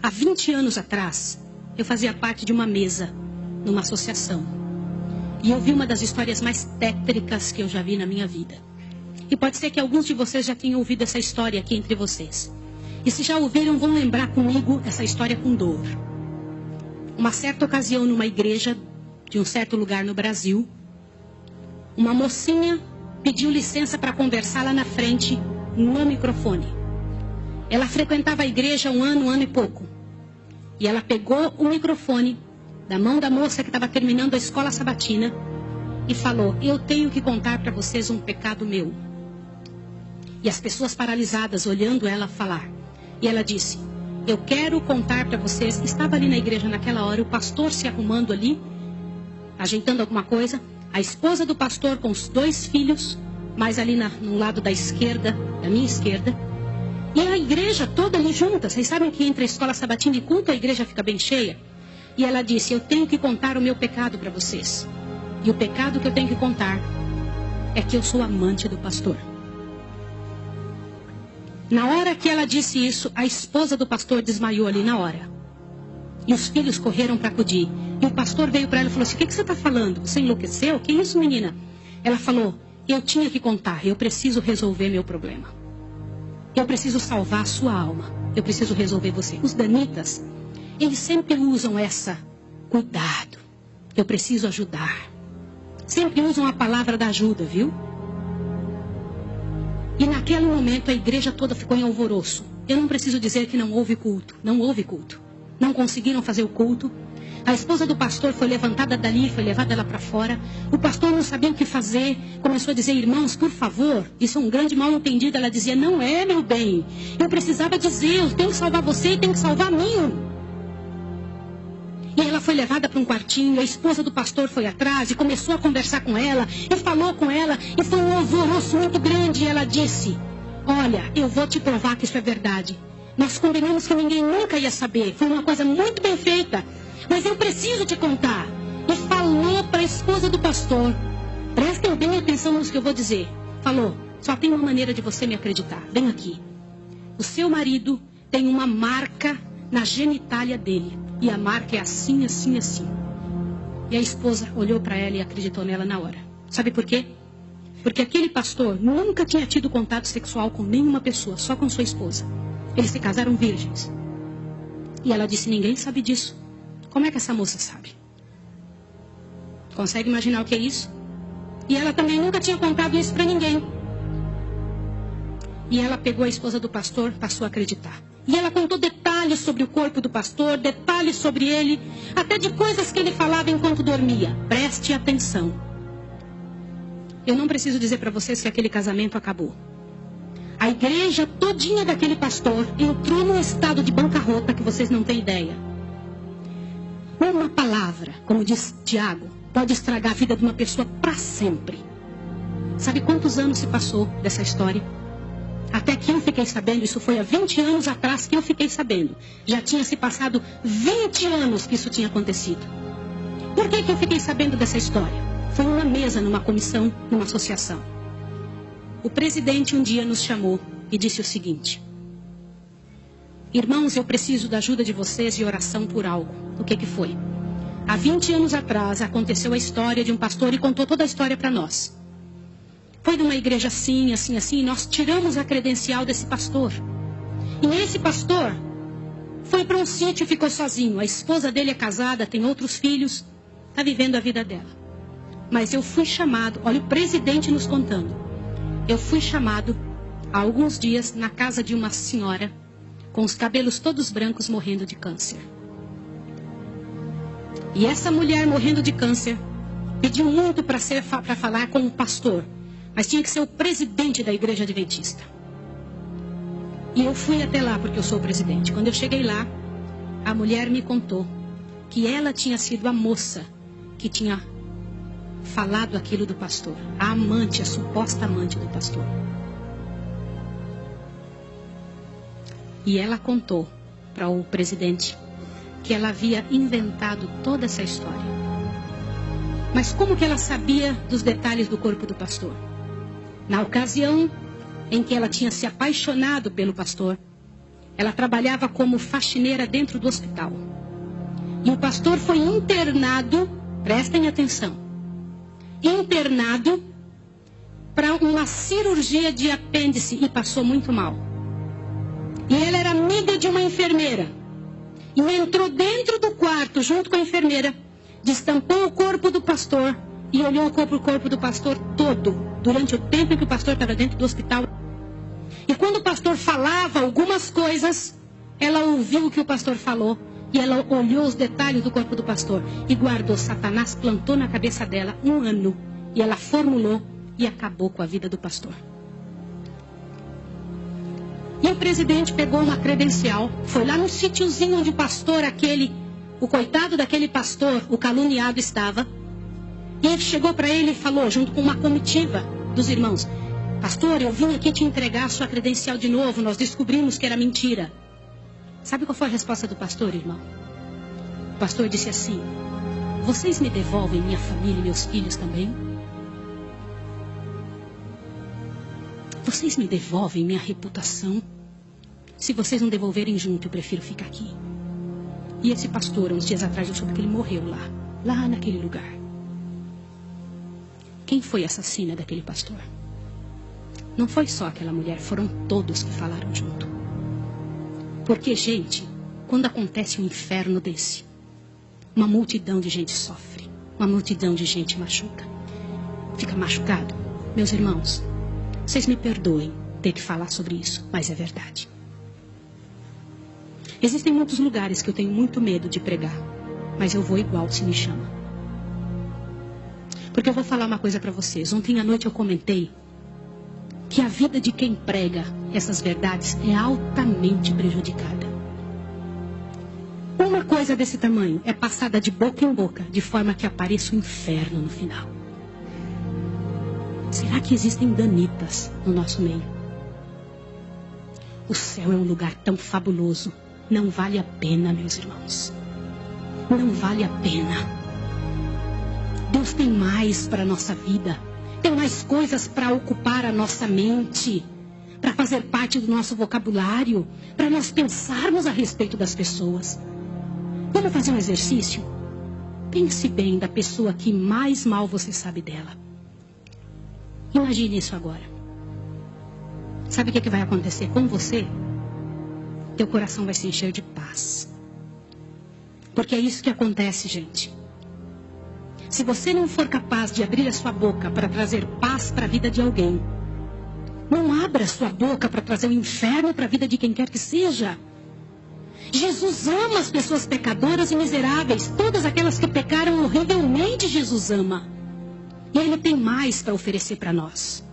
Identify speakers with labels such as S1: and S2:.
S1: Há 20 anos atrás, eu fazia parte de uma mesa, numa associação. E eu vi uma das histórias mais tétricas que eu já vi na minha vida. E pode ser que alguns de vocês já tenham ouvido essa história aqui entre vocês. E se já ouviram, vão lembrar comigo essa história com dor. Uma certa ocasião, numa igreja de um certo lugar no Brasil, uma mocinha pediu licença para conversar lá na frente, no microfone. Ela frequentava a igreja há um ano e pouco. E ela pegou o microfone da mão da moça que estava terminando a escola sabatina e falou: eu tenho que contar para vocês um pecado meu. E as pessoas paralisadas olhando ela falar. E ela disse: eu quero contar para vocês. Estava ali na igreja naquela hora, o pastor se arrumando ali, ajeitando alguma coisa, a esposa do pastor com os 2 filhos, mais ali no lado da esquerda, da minha esquerda, e a igreja toda ali junta. Vocês sabem que entre a escola sabatina e culto a igreja fica bem cheia? E ela disse: eu tenho que contar o meu pecado para vocês. E o pecado que eu tenho que contar é que eu sou amante do pastor. Na hora que ela disse isso, a esposa do pastor desmaiou ali na hora. E os filhos correram para acudir. E o pastor veio para ela e falou assim: o que você está falando? Você enlouqueceu? Que isso, menina? Ela falou: eu tinha que contar, eu preciso resolver meu problema. Eu preciso salvar a sua alma. Eu preciso resolver você. Os danitas, eles sempre usam essa: cuidado, eu preciso ajudar. Sempre usam a palavra da ajuda, viu? E naquele momento a igreja toda ficou em alvoroço. Eu não preciso dizer que não houve culto. Não houve culto. Não conseguiram fazer o culto. A esposa do pastor foi levantada dali, foi levada lá para fora. O pastor não sabia o que fazer. Começou a dizer: irmãos, por favor, isso é um grande mal entendido. Ela dizia: não é, meu bem. Eu precisava dizer, eu tenho que salvar você e tenho que salvar a mim. E ela foi levada para um quartinho, a esposa do pastor foi atrás e começou a conversar com ela, e falou com ela, e foi um alvoroço muito grande. E ela disse: olha, eu vou te provar que isso é verdade. Nós combinamos que ninguém nunca ia saber, foi uma coisa muito bem feita, mas eu preciso te contar. E falou para a esposa do pastor: prestem bem atenção no que eu vou dizer. Falou: só tem uma maneira de você me acreditar, vem aqui. O seu marido tem uma marca na genitália dele. E a marca é assim, assim, assim. E a esposa olhou para ela e acreditou nela na hora. Sabe por quê? Porque aquele pastor nunca tinha tido contato sexual com nenhuma pessoa, só com sua esposa. Eles se casaram virgens. E ela disse: ninguém sabe disso. Como é que essa moça sabe? Consegue imaginar o que é isso? E ela também nunca tinha contado isso para ninguém. E ela pegou a esposa do pastor, passou a acreditar. E ela contou detalhes sobre o corpo do pastor, detalhes sobre ele, até de coisas que ele falava enquanto dormia. Preste atenção. Eu não preciso dizer para vocês que aquele casamento acabou. A igreja todinha daquele pastor entrou num estado de bancarrota que vocês não têm ideia. Uma palavra, como diz Tiago, pode estragar a vida de uma pessoa para sempre. Sabe quantos anos se passou dessa história? Até que eu fiquei sabendo, isso foi há 20 anos atrás que eu fiquei sabendo. Já tinha se passado 20 anos que isso tinha acontecido. Por que eu fiquei sabendo dessa história? Foi uma mesa, numa comissão, numa associação. O presidente um dia nos chamou e disse o seguinte: irmãos, eu preciso da ajuda de vocês e oração por algo. O que foi? Há 20 anos atrás aconteceu a história de um pastor e contou toda a história para nós. Foi numa igreja assim, assim, assim, e nós tiramos a credencial desse pastor. E esse pastor foi para um sítio e ficou sozinho. A esposa dele é casada, tem outros filhos, está vivendo a vida dela. Mas eu fui chamado, olha o presidente nos contando. Eu fui chamado há alguns dias na casa de uma senhora com os cabelos todos brancos morrendo de câncer. E essa mulher morrendo de câncer pediu muito para falar com o pastor. Mas tinha que ser o presidente da igreja adventista. E eu fui até lá porque eu sou o presidente. Quando eu cheguei lá, a mulher me contou que ela tinha sido a moça que tinha falado aquilo do pastor. A amante, a suposta amante do pastor. E ela contou para o presidente que ela havia inventado toda essa história. Mas como que ela sabia dos detalhes do corpo do pastor? Na ocasião em que ela tinha se apaixonado pelo pastor, Ela trabalhava como faxineira dentro do hospital. E o pastor foi internado, prestem atenção, internado para uma cirurgia de apêndice e passou muito mal. E ela era amiga de uma enfermeira. E entrou dentro do quarto junto com a enfermeira, destampou o corpo do pastor e olhou o corpo do pastor todo, durante o tempo em que o pastor estava dentro do hospital. E quando o pastor falava algumas coisas, ela ouviu o que o pastor falou e ela olhou os detalhes do corpo do pastor e guardou. Satanás plantou na cabeça dela 1 ano e ela formulou e acabou com a vida do pastor. E o presidente pegou uma credencial, foi lá no sítiozinho onde o pastor o coitado daquele pastor, o caluniado estava, e ele chegou para ele e falou, junto com uma comitiva dos irmãos: pastor, eu vim aqui te entregar a sua credencial de novo, nós descobrimos que era mentira. Sabe qual foi a resposta do pastor, irmão? O pastor disse assim: vocês me devolvem minha família e meus filhos também? Vocês me devolvem minha reputação? Se vocês não devolverem junto, eu prefiro ficar aqui. E esse pastor, uns dias atrás, eu soube que ele morreu lá naquele lugar. Quem foi a assassina daquele pastor? Não foi só aquela mulher, foram todos que falaram junto. Porque, gente, quando acontece um inferno desse, uma multidão de gente sofre, uma multidão de gente machuca. Fica machucado. Meus irmãos, vocês me perdoem ter que falar sobre isso, mas é verdade. Existem muitos lugares que eu tenho muito medo de pregar, mas eu vou igual se me chama. Porque eu vou falar uma coisa para vocês. Ontem à noite eu comentei que a vida de quem prega essas verdades é altamente prejudicada. Uma coisa desse tamanho é passada de boca em boca, de forma que apareça o inferno no final. Será que existem danitas no nosso meio? O céu é um lugar tão fabuloso. Não vale a pena, meus irmãos. Não vale a pena. Deus tem mais para a nossa vida. Tem mais coisas para ocupar a nossa mente, para fazer parte do nosso vocabulário, para nós pensarmos a respeito das pessoas. Vamos fazer um exercício? Pense bem da pessoa que mais mal você sabe dela. Imagine isso agora. Sabe o que vai acontecer com você? Teu coração vai se encher de paz. Porque é isso que acontece, gente. Se você não for capaz de abrir a sua boca para trazer paz para a vida de alguém, não abra a sua boca para trazer o inferno para a vida de quem quer que seja. Jesus ama as pessoas pecadoras e miseráveis. Todas aquelas que pecaram horrivelmente, Jesus ama. E Ele tem mais para oferecer para nós.